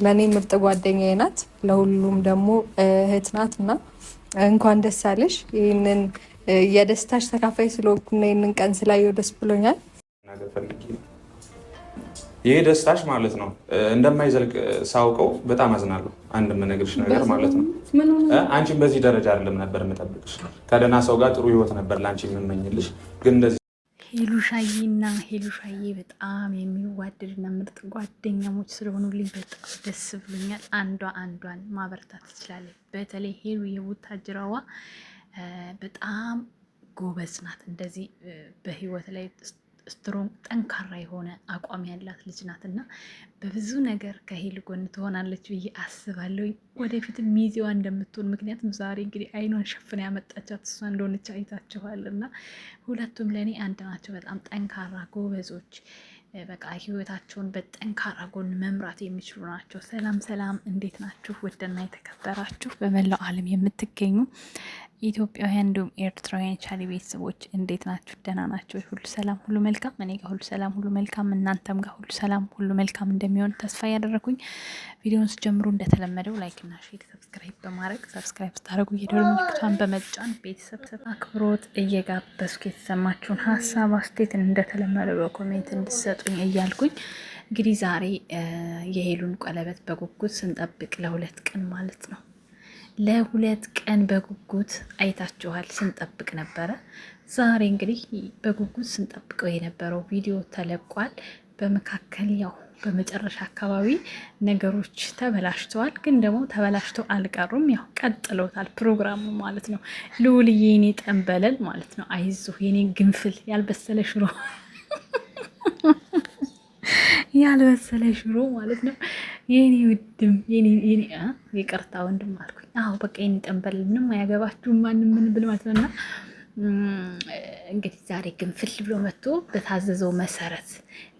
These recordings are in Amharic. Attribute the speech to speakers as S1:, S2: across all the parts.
S1: ለእኔ ምርጥ ጓደኛዬ ናት፣ ለሁሉም ደግሞ እህት ናት እና እንኳን ደስ አለሽ። ይህንን የደስታሽ ተካፋይ ስለሆንኩና ይህንን ቀን ስላየው ደስ ብሎኛል።
S2: ይህ ደስታሽ ማለት ነው እንደማይዘልቅ ሳውቀው በጣም አዝናለሁ። አንድ የምነግርሽ ነገር ማለት ነው አንቺን በዚህ ደረጃ አይደለም ነበር የምጠብቅሽ። ከደህና ሰው ጋር ጥሩ ህይወት ነበር ለአንቺ የምመኝልሽ፣ ግን እንደዚህ
S3: ሄሉሻዬና ሄሉሻዬ በጣም የሚዋደድና ምርጥ ጓደኛሞች ስለሆኑልኝ በጣም ደስ ብሎኛል። አንዷ አንዷን ማበረታት ትችላለች። በተለይ ሄሉ የቡታጅራዋ በጣም ጎበዝ ናት። እንደዚህ በህይወት ላይ ስትሮንግ ጠንካራ የሆነ አቋም ያላት ልጅ ናት እና በብዙ ነገር ከሄሉ ጎን ትሆናለች ብዬ አስባለሁ። ወደፊት ሚዜዋ እንደምትሆን፣ ምክንያቱም ዛሬ እንግዲህ አይኗን ሸፍና ያመጣቻት እሷ እንደሆነች አይታችኋል። እና ሁለቱም ለእኔ አንድ ናቸው። በጣም ጠንካራ ጎበዞች፣ በቃ ህይወታቸውን በጠንካራ ጎን መምራት የሚችሉ ናቸው። ሰላም ሰላም፣ እንዴት ናችሁ? ውድና የተከበራችሁ በመላው ዓለም የምትገኙ ኢትዮጵያውያን እንዲሁም ኤርትራውያን ቻሊ ቤተሰቦች እንዴት ናችሁ? ደህና ናቸው? ሁሉ ሰላም ሁሉ መልካም? እኔ ጋር ሁሉ ሰላም ሁሉ መልካም፣ እናንተም ጋር ሁሉ ሰላም ሁሉ መልካም እንደሚሆን ተስፋ ያደረኩኝ። ቪዲዮውን ስጀምሩ እንደተለመደው ላይክ እና ሼር፣ ሰብስክራይብ በማድረግ ሰብስክራይብ ስታደርጉ የደወል ምልክቷን በመጫን ቤተሰብ አክብሮት እየጋበዝኩ የተሰማችሁን ሀሳብ አስተያየት እንደተለመደው በኮሜንት እንድሰጡኝ እያልኩኝ እንግዲህ ዛሬ የሄሉን ቀለበት በጉጉት ስንጠብቅ ለሁለት ቀን ማለት ነው ለሁለት ቀን በጉጉት አይታችኋል። ስንጠብቅ ነበረ። ዛሬ እንግዲህ በጉጉት ስንጠብቀው የነበረው ቪዲዮ ተለቋል። በመካከል ያው በመጨረሻ አካባቢ ነገሮች ተበላሽተዋል፣ ግን ደግሞ ተበላሽተው አልቀሩም። ያው ቀጥለውታል ፕሮግራሙ ማለት ነው። ልዑልዬ የኔ ጠንበለል ማለት ነው። አይዞህ የኔ ግንፍል ያልበሰለ ሽሮ ያልበሰለ ሽሮ ማለት ነው። የኔ ውድም ይቅርታ ወንድም አልኩኝ። አዎ በቃ የኔ ጠንበል ምንም አያገባችሁም ማንም ምን ብል ማለት ነው። እና እንግዲህ ዛሬ ግንፍል ብሎ መጥቶ በታዘዘው መሰረት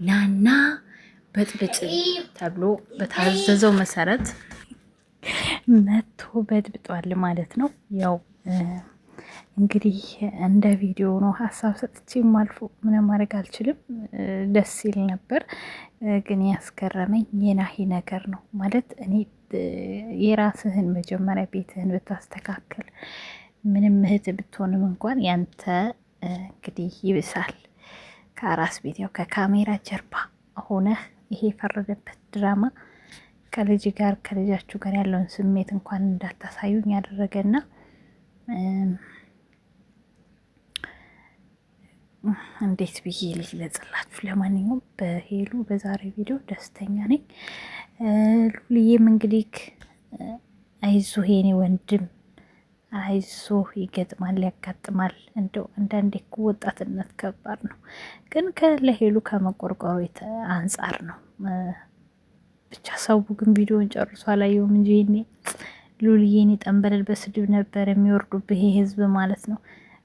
S3: ናና በጥብጥ ተብሎ በታዘዘው መሰረት መጥቶ በጥብጧል ማለት ነው። ያው እንግዲህ እንደ ቪዲዮ ነው ሀሳብ ሰጥቼም አልፎ ምንም ማድረግ አልችልም። ደስ ይል ነበር፣ ግን ያስገረመኝ የናሂ ነገር ነው ማለት እኔ የራስህን መጀመሪያ ቤትህን ብታስተካከል ምንም እህት ብትሆንም እንኳን ያንተ እንግዲህ ይብሳል ከአራስ ቤት ያው ከካሜራ ጀርባ ሆነህ ይሄ የፈረደበት ድራማ ከልጅ ጋር ከልጃችሁ ጋር ያለውን ስሜት እንኳን እንዳታሳዩኝ ያደረገና እንዴት ብዬ ልግለጽላችሁ። ለማንኛውም በሄሉ በዛሬ ቪዲዮ ደስተኛ ነኝ። ሉልዬም እንግዲህ አይዞህ የኔ ወንድም አይዞህ፣ ይገጥማል ያጋጥማል። እንደው አንዳንዴ እኮ ወጣትነት ከባድ ነው፣ ግን ለሄሉ ከመቆርቆሩ አንጻር ነው። ብቻ ሰው ግን ቪዲዮን ጨርሶ አላየውም እንጂ እኔ ሉልዬን ጠንበለል በስድብ ነበር የሚወርዱብህ ይሄ ህዝብ ማለት ነው።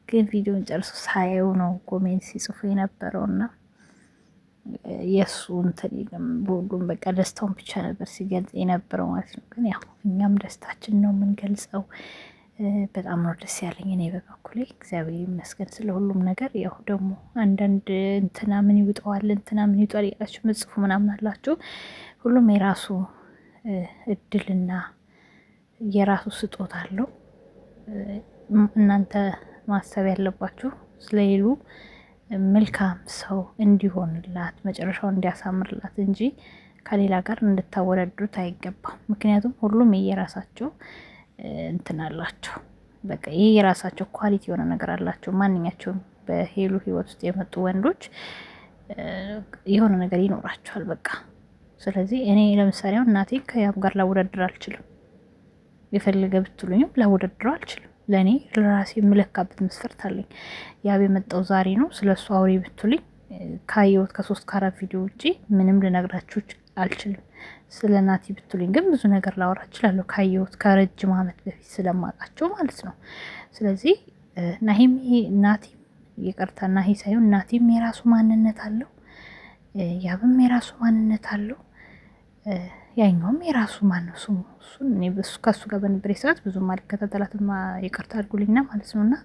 S3: ግን ቪዲዮን ጨርሶ ሳየው ነው ኮሜንት ሲጽፉ የነበረውና የእሱ እንትን በሁሉም በቃ ደስታውን ብቻ ነበር ሲገልጽ የነበረው ማለት ነው። ግን ያው እኛም ደስታችን ነው የምንገልጸው። በጣም ነው ደስ ያለኝ እኔ በበኩሌ እግዚአብሔር ይመስገን ስለ ሁሉም ነገር። ያው ደግሞ አንዳንድ እንትና ምን ይውጠዋል እንትና ምን ይውጣል ያላችሁ መጽፉ ምናምን አላችሁ። ሁሉም የራሱ እድልና የራሱ ስጦታ አለው። እናንተ ማሰብ ያለባችሁ ስለሄሉ መልካም ሰው እንዲሆንላት መጨረሻውን እንዲያሳምርላት እንጂ ከሌላ ጋር እንድታወዳድሩት አይገባም። ምክንያቱም ሁሉም የየራሳቸው እንትን አላቸው። በቃ ይሄ የራሳቸው ኳሊቲ የሆነ ነገር አላቸው። ማንኛቸውም በሄሉ ህይወት ውስጥ የመጡ ወንዶች የሆነ ነገር ይኖራቸዋል በቃ። ስለዚህ እኔ ለምሳሌ እናቴ ከያብ ጋር ላወዳድር አልችልም። የፈለገ ብትሉኝም ላወዳድረው አልችልም። ለእኔ ለራሴ የምለካበት መስፈርት አለኝ። ያብ የመጣው ዛሬ ነው። ስለሱ አውሪ ብትሉኝ ካየሁት ከ3 ከ4 ቪዲዮ ውጪ ምንም ልነግራችሁ አልችልም። ስለ ናቲ ብትሉኝ ግን ብዙ ነገር ላወራ እችላለሁ፣ ካየሁት ከረጅም ዓመት በፊት ስለማውቃቸው ማለት ነው። ስለዚህ ናሂም ናቲም ይቅርታ ናሂ ሳይሆን ናቲም የራሱ ማንነት አለው፣ ያብም የራሱ ማንነት አለው። ያኛውም የራሱ ማነው ስሙ እሱን እኔ ከሱ ጋር በነበረ ሰዓት ብዙም አልከታተላትም፣ ይቅርታ አድርጉልኝና ማለት ነውና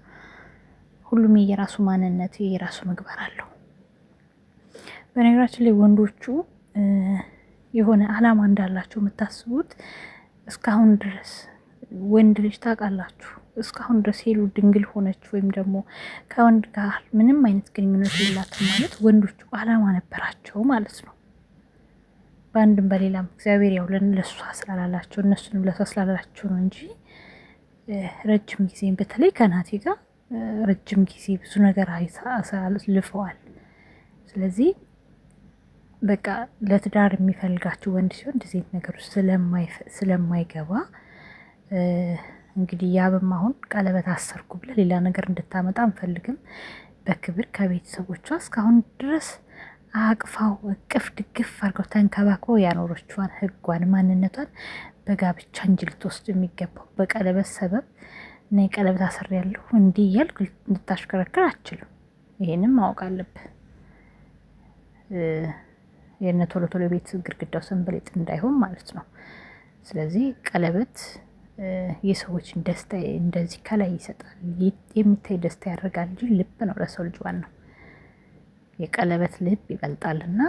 S3: ሁሉም የራሱ ማንነት የራሱ ምግባር አለው። በነገራችን ላይ ወንዶቹ የሆነ አላማ እንዳላችሁ የምታስቡት እስካሁን ድረስ ወንድ ልጅ ታውቃላችሁ፣ እስካሁን ድረስ ሄሉ ድንግል ሆነች ወይም ደግሞ ከወንድ ጋር ምንም አይነት ግንኙነት የላትም ማለት ወንዶቹ አላማ ነበራቸው ማለት ነው። በአንድም በሌላም እግዚአብሔር ያው ለእሷ ስላላላቸው እነሱንም ለሷ ስላላላቸው ነው እንጂ ረጅም ጊዜ በተለይ ከናቴ ጋር ረጅም ጊዜ ብዙ ነገር ልፈዋል። ስለዚህ በቃ ለትዳር የሚፈልጋችሁ ወንድ ሲሆን እንደዚህ ነገር ውስጥ ስለማይገባ እንግዲህ ያብም አሁን ቀለበት አሰርኩ ብለ ሌላ ነገር እንድታመጣ አንፈልግም። በክብር ከቤተሰቦቿ እስካሁን ድረስ አቅፋው እቅፍ ድግፍ አድርገው ተንከባክበው ያኖረችዋን ሕጓን ማንነቷን በጋብቻ እንጂ ልትወስድ የሚገባው በቀለበት ሰበብ እና የቀለበት አስር ያለሁ እንዲህ እያልኩ እንድታሽከረክር አችልም። ይሄንም ማወቅ አለብህ። የነ ቶሎ ቶሎ ቤት ግድግዳው ሰንበሌጥ እንዳይሆን ማለት ነው። ስለዚህ ቀለበት የሰዎችን ደስታ እንደዚህ ከላይ ይሰጣል፣ የሚታይ ደስታ ያደርጋል እንጂ ልብ ነው ለሰው ልጅ ዋናው። የቀለበት ልብ ይበልጣልና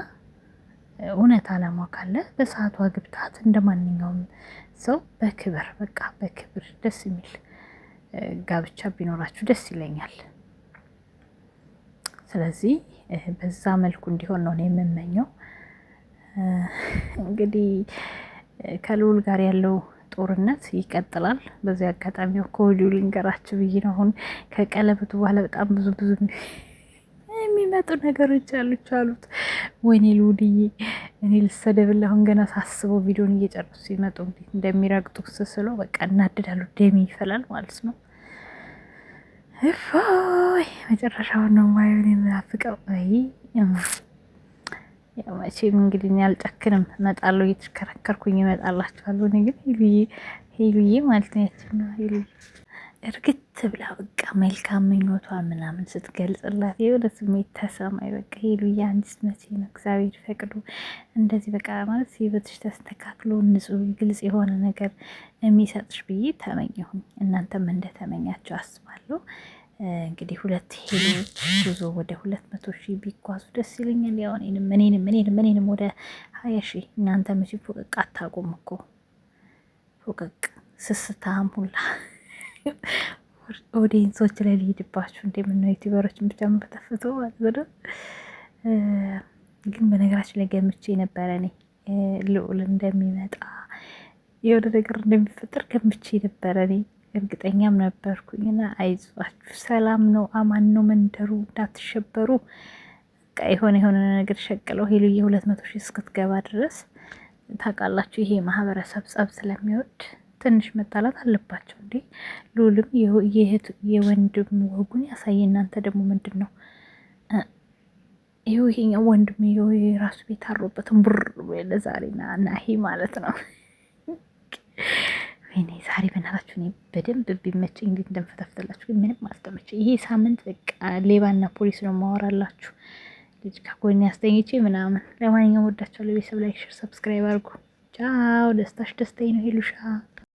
S3: እውነት አላማ ካለ በሰዓቷ ግብታት እንደ ማንኛውም ሰው በክብር በቃ በክብር ደስ የሚል ጋብቻ ቢኖራችሁ ደስ ይለኛል። ስለዚህ በዛ መልኩ እንዲሆን ነው የምመኘው። እንግዲህ ከልዑል ጋር ያለው ጦርነት ይቀጥላል። በዚህ አጋጣሚ ከወዲሁ ልንገራችሁ ብዬ ነው። አሁን ከቀለበቱ በኋላ በጣም ብዙ የሚመጡ ነገሮች አሉት። ወይኔ ልዑልዬ እኔ ልሰደብልህ አሁን ገና ሳስበው ቪዲዮን እየጨረሱ ሲመጡ እንዴት እንደሚረግጡ ስስለው በቃ እናድዳለሁ፣ ደሜ ይፈላል ማለት ነው። እፎይ መጨረሻውን ነው ማየውን የምናፍቀው። ያው መቼም እንግዲህ እኔ አልጨክንም፣ እመጣለሁ፣ እየተሽከረከርኩኝ እመጣላችኋለሁ። እኔ ግን ሄሉዬ ማለት ነው ያችና ሄሉ እርግት ብላ በቃ መልካም ምኞቷን ምናምን ስትገልጽላት የሆነ ስሜት ተሰማኝ። በቃ ሄሉዬ አንቺስ መቼ ነው እግዚአብሔር ፈቅዶ እንደዚህ በቃ ማለት ህይወትሽ ተስተካክሎ ንጹህ ግልጽ የሆነ ነገር የሚሰጥሽ ብዬ ተመኘሁኝ። እናንተም እንደተመኛቸው አስባለሁ። እንግዲህ ሁለት ሄሎች ጉዞ ወደ 200,000 ቢጓዙ ደስ ይለኛል። ያው እኔንም ወደ 20,000 እናንተ መቼ ፎቀቅ አታውቁም እኮ ፎቀቅ ስስታም ሁላ ኦዲየንሶች ላይ ሊሄድባችሁ እንደምነው ዩቲዩበሮችን ብቻ መፈተፍቶ ማለት ነው። ግን በነገራችን ላይ ገምቼ ነበረ እኔ ልዑል እንደሚመጣ የሆነ ነገር እንደሚፈጠር ገምቼ ነበረ እኔ እርግጠኛም ነበርኩኝና አይዟችሁ፣ ሰላም ነው፣ አማን ነው መንደሩ፣ እንዳትሸበሩ። በቃ የሆነ ነገር ሸቅለው ሄሉዬ 200,000 እስክትገባ ድረስ ታውቃላችሁ፣ ይሄ ማህበረሰብ ጸብ ስለሚወድ ትንሽ መጣላት አለባቸው እንዴ። ልዑልም የወንድም ወጉን ያሳይ። እናንተ ደግሞ ምንድን ነው ይሄኛው ወንድም የራሱ ቤት አሮበትን ቡር ለዛሬና ናሂ ማለት ነው። ወይኔ ዛሬ በእናታችሁ እኔ በደንብ ቢመቸኝ እንዴት እንደምፈታፍተላችሁ ግን ምንም አልተመቸኝ። ይሄ ሳምንት በቃ ሌባና ፖሊስ ነው ማወራላችሁ። ልጅ ከጎኔ አስተኝቼ ምናምን። ለማንኛውም ወዳችኋለሁ። ቤተሰብ ላይክ፣ ሼር፣ ሰብስክራይብ አድርጉ። ቻው። ደስታሽ ደስታዬ ነው ሄሉሻ።